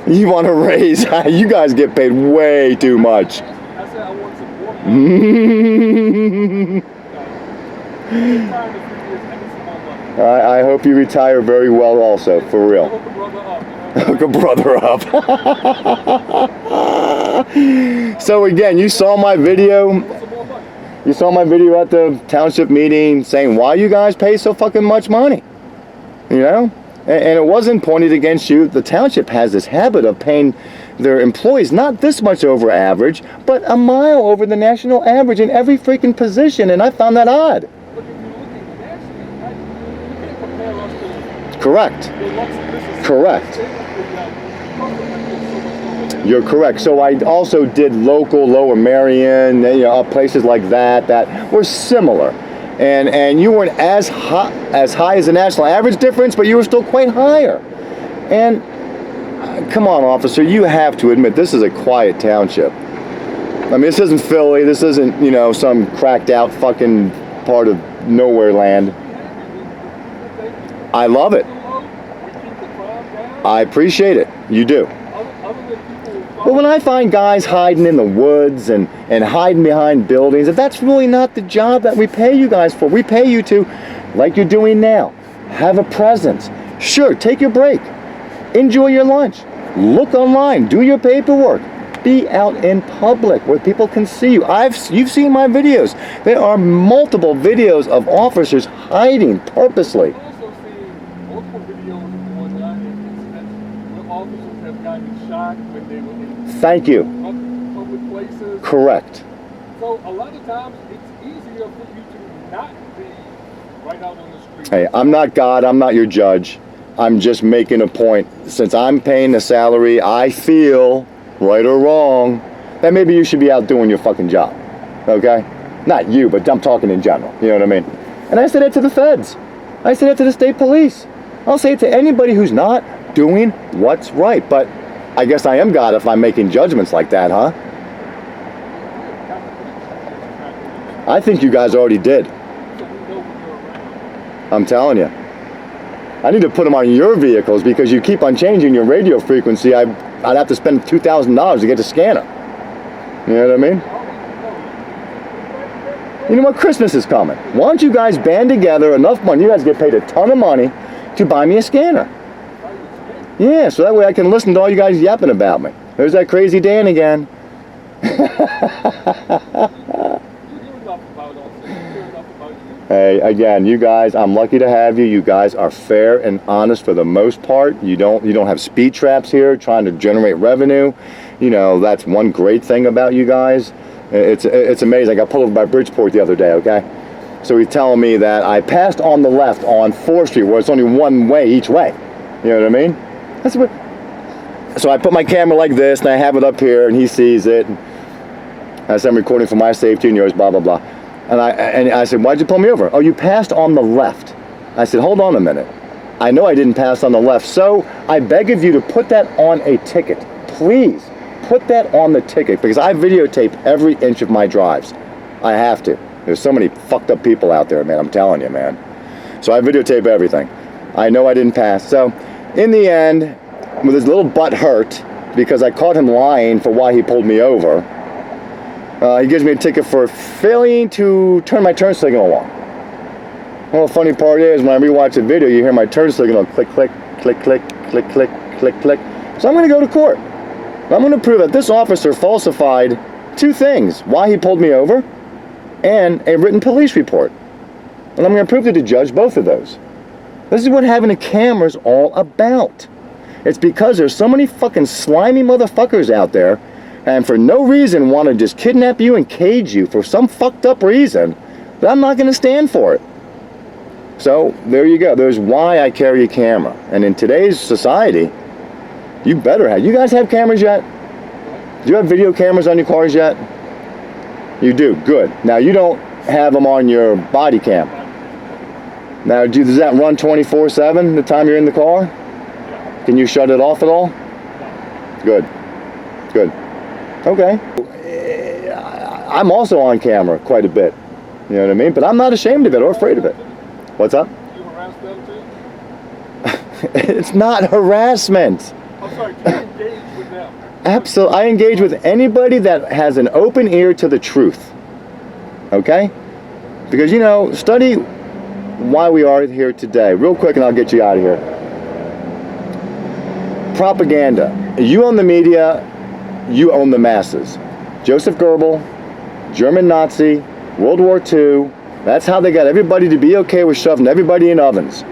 You want to raise? You guys get paid way too much. I said I want to support I hope you retire very well also, for real. Hook a brother up. So again, you saw my video. You saw my video at the township meeting saying why you guys pay so fucking much money. You know? And it wasn't pointed against you. The township has this habit of paying their employees not this much over average, but a mile over the national average in every freaking position, and I found that odd. Correct. Correct. You're correct. So I also did local, Lower Marion, you know, places like that were similar. And you weren't as high as the national average difference, but you were still quite higher. And come on, officer, you have to admit this is a quiet township. I mean, this isn't Philly. This isn't, you know, some cracked out fucking part of nowhere land. I love it. I appreciate it. You do. But when I find guys hiding in the woods and hiding behind buildings, if that's really not the job that we pay you guys for, we pay you to, like you're doing now, have a presence. Sure, take your break. Enjoy your lunch. Look online. Do your paperwork. Be out in public where people can see you. You've seen my videos. There are multiple videos of officers hiding purposely. Thank you. Public places. Correct. So a lot of times it's easier for you to not be right out on the street. Hey, I'm not God. I'm not your judge. I'm just making a point. Since I'm paying the salary, I feel, right or wrong, that maybe you should be out doing your fucking job. Okay? Not you, but I'm talking in general. You know what I mean? And I say that to the feds. I say that to the state police. I'll say it to anybody who's not doing what's right. But I guess I am God if I'm making judgments like that, huh? I think you guys already did. I'm telling you. I need to put them on your vehicles because you keep on changing your radio frequency. I'd have to spend $2,000 to get the scanner. You know what I mean? You know what? Christmas is coming. Why don't you guys band together enough money? You guys get paid a ton of money to buy me a scanner. Yeah, so that way I can listen to all you guys yapping about me. There's that crazy Dan again. Hey, again, you guys, I'm lucky to have you. You guys are fair and honest for the most part. You don't have speed traps here trying to generate revenue. You know, that's one great thing about you guys. It's amazing. I got pulled over by Bridgeport the other day, okay? So he's telling me that I passed on the left on 4th Street where it's only one way each way. You know what I mean? That's what. So I put my camera like this, and I have it up here, and he sees it. I said, I'm recording for my safety and yours, blah, blah, blah. And I said, why'd you pull me over? Oh, you passed on the left. I said, hold on a minute. I know I didn't pass on the left, so I beg of you to put that on a ticket. Please, put that on the ticket, because I videotape every inch of my drives. I have to. There's so many fucked up people out there, man, I'm telling you, man. So I videotape everything. I know I didn't pass. So in the end, with his little butt hurt, because I caught him lying for why he pulled me over, he gives me a ticket for failing to turn my turn signal on. Well, the funny part is, when I rewatch the video, you hear my turn signal click, click, click, click, click, click, click, click. So I'm going to go to court. I'm going to prove that this officer falsified two things: why he pulled me over and a written police report. And I'm going to prove to the judge both of those. This is what having a camera is all about. It's because there's so many fucking slimy motherfuckers out there, and for no reason want to just kidnap you and cage you for some fucked up reason, that I'm not going to stand for it. So there you go. There's why I carry a camera. And in today's society, you better have. You guys have cameras yet? Do you have video cameras on your cars yet? You do. Good. Now you don't have them on your body cam. Now, does that run 24/7 the time you're in the car? Can you shut it off at all? Good. Good. Okay. I'm also on camera quite a bit. You know what I mean? But I'm not ashamed of it or afraid of it. What's up? You harass them too? It's not harassment. I'm sorry, do you engage Absolutely. I engage with anybody that has an open ear to the truth. Okay? Because, you know, study why we are here today. Real quick and I'll get you out of here. Propaganda. You own the media, you own the masses. Joseph Goebbels, German Nazi, World War II, that's how they got everybody to be okay with shoving everybody in ovens.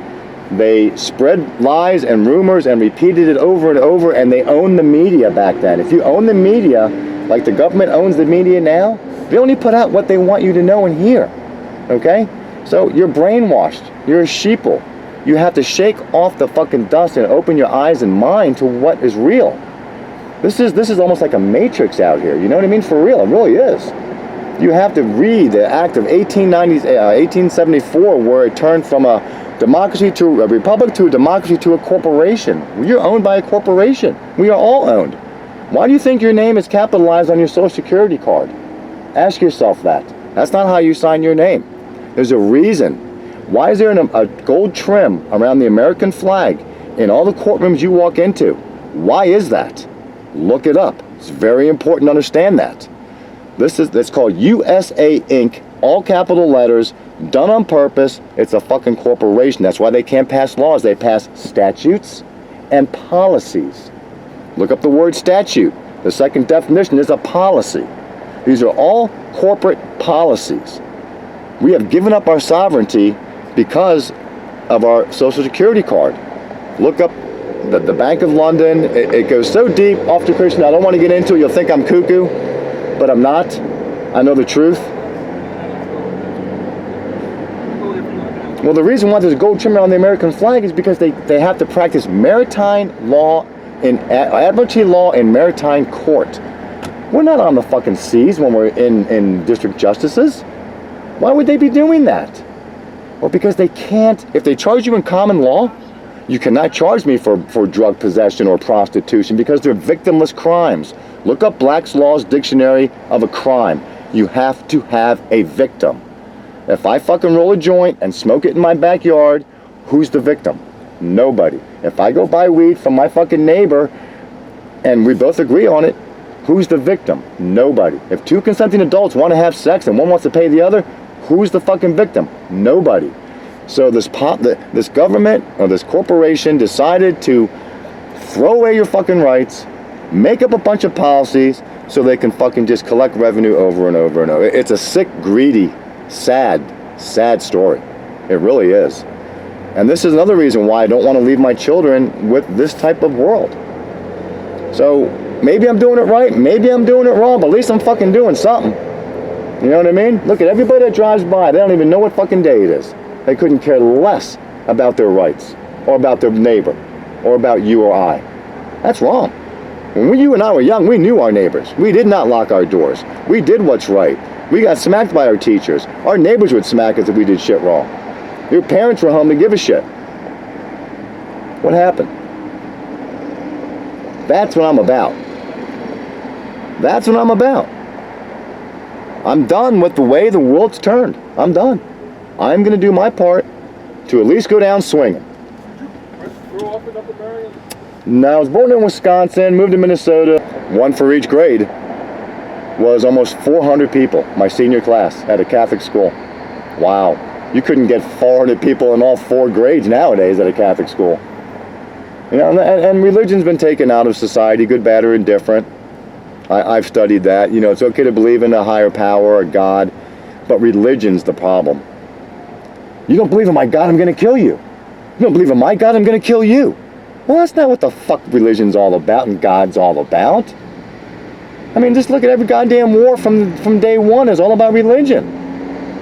They spread lies and rumors and repeated it over and over, and they owned the media back then. If you own the media, like the government owns the media now, they only put out what they want you to know and hear. Okay? So you're brainwashed. You're a sheeple. You have to shake off the fucking dust and open your eyes and mind to what is real. This is almost like a matrix out here. You know what I mean? For real, it really is. You have to read the Act of 1874, where it turned from a democracy to a republic to a democracy to a corporation. You're owned by a corporation. We are all owned. Why do you think your name is capitalized on your Social Security card? Ask yourself that. That's not how you sign your name. There's a reason. Why is there a gold trim around the American flag in all the courtrooms you walk into? Why is that? Look it up. It's very important to understand that. It's called USA Inc., all capital letters, done on purpose. It's a fucking corporation. That's why they can't pass laws. They pass statutes and policies. Look up the word statute. The second definition is a policy. These are all corporate policies. We have given up our sovereignty because of our Social Security card. Look up the Bank of London. It goes so deep off to Christian. I don't want to get into it. You'll think I'm cuckoo, but I'm not. I know the truth. Well, the reason why there's a gold trim on the American flag is because they have to practice maritime law in admiralty law in maritime court. We're not on the fucking seas when we're in district justices. Why would they be doing that? Well, because they can't. If they charge you in common law, you cannot charge me for drug possession or prostitution because they're victimless crimes. Look up Black's Law's Dictionary of a crime. You have to have a victim. If I fucking roll a joint and smoke it in my backyard, who's the victim? Nobody. If I go buy weed from my fucking neighbor and we both agree on it, who's the victim? Nobody. If two consenting adults want to have sex and one wants to pay the other, who's the fucking victim? Nobody. So this government or this corporation decided to throw away your fucking rights, make up a bunch of policies so they can fucking just collect revenue over and over and over. It's a sick, greedy, sad story. It really is. And this is another reason why I don't want to leave my children with this type of world. So maybe I'm doing it right, maybe I'm doing it wrong, but at least I'm fucking doing something. You know what I mean? Look at everybody that drives by, they don't even know what fucking day it is. They couldn't care less about their rights, or about their neighbor, or about you or I. That's wrong. When you and I were young, we knew our neighbors. We did not lock our doors. We did what's right. We got smacked by our teachers. Our neighbors would smack us if we did shit wrong. Your parents were home to give a shit. What happened? That's what I'm about. That's what I'm about. I'm done with the way the world's turned. I'm done. I'm going to do my part to at least go down swinging. Did you grow up in Upper Marion? No, I was born in Wisconsin, moved to Minnesota. One for each grade. Was almost 400 people, my senior class at a Catholic school. Wow. You couldn't get 400 people in all 4 grades nowadays at a Catholic school. You know, and religion's been taken out of society, good, bad, or indifferent. I've studied that. You know, it's okay to believe in a higher power or God, but religion's the problem. You don't believe in my God, I'm going to kill you. You don't believe in my God, I'm going to kill you. Well, that's not what the fuck religion's all about and God's all about. I mean, just look at every goddamn war from day one is all about religion.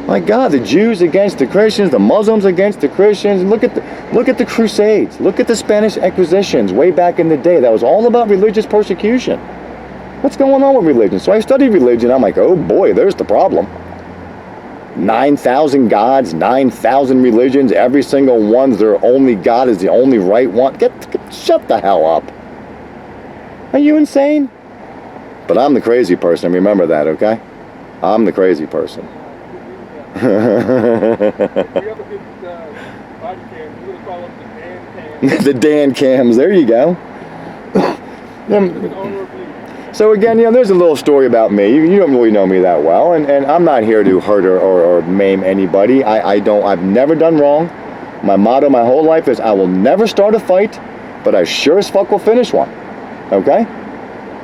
My God, the Jews against the Christians, the Muslims against the Christians. Look at the Crusades. Look at the Spanish Inquisitions way back in the day. That was all about religious persecution. What's going on with religion? So I studied religion. I'm like, oh boy, there's the problem. 9,000 gods, 9,000 religions. Every single one, their only God is the only right one. Shut the hell up. Are you insane? But I'm the crazy person. Remember that, okay? I'm the crazy person. We have a good body cam. We're going to call them the Dan cams. The Dan cams. There you go. The owner of you. So again, there's a little story about me. You don't really know me that well, and I'm not here to hurt or maim anybody. I've never done wrong. My motto my whole life is I will never start a fight, but I sure as fuck will finish one. Okay?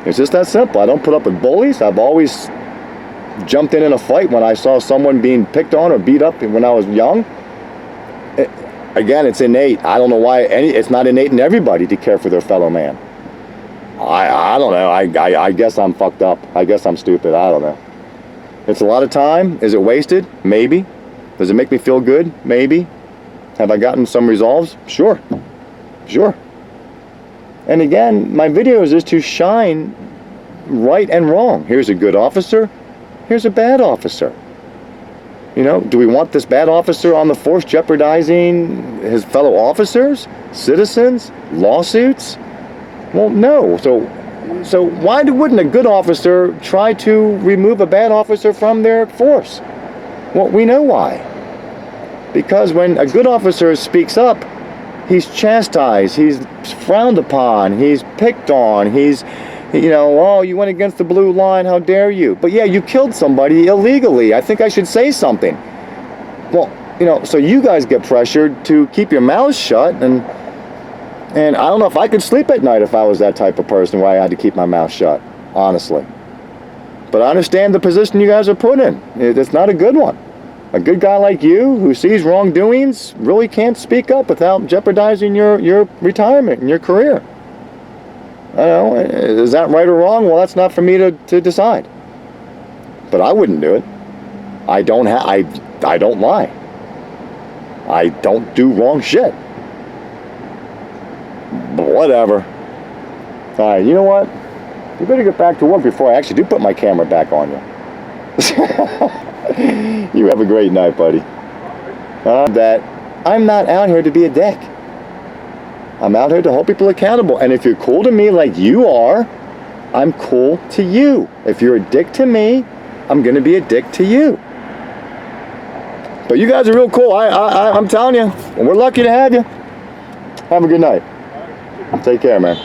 It's just that simple. I don't put up with bullies. I've always jumped in a fight when I saw someone being picked on or beat up when I was young. Again, it's innate. I don't know why it's not innate in everybody to care for their fellow man. I don't know. I guess I'm fucked up. I guess I'm stupid. I don't know. It's a lot of time. Is it wasted? Maybe. Does it make me feel good? Maybe. Have I gotten some resolves? Sure. And again, my videos is to shine right and wrong. Here's a good officer. Here's a bad officer. Do we want this bad officer on the force jeopardizing his fellow officers, citizens, lawsuits? Well, no. So why wouldn't a good officer try to remove a bad officer from their force? Well, we know why. Because when a good officer speaks up, he's chastised, he's frowned upon, he's picked on, he's, oh, you went against the blue line, how dare you? But yeah, you killed somebody illegally. I think I should say something. Well, so you guys get pressured to keep your mouths shut, and I don't know if I could sleep at night if I was that type of person where I had to keep my mouth shut, honestly. But I understand the position you guys are put in. It's not a good one. A good guy like you who sees wrongdoings really can't speak up without jeopardizing your retirement and your career. I don't know, is that right or wrong? Well, that's not for me to decide. But I wouldn't do it. I don't lie. I don't do wrong shit. But whatever. All right, you know what? You better get back to work before I actually do put my camera back on you. You have a great night, buddy. That I'm not out here to be a dick. I'm out here to hold people accountable. And if you're cool to me like you are, I'm cool to you. If you're a dick to me, I'm going to be a dick to you. But you guys are real cool. I'm telling you. And we're lucky to have you. Have a good night. Take care, man.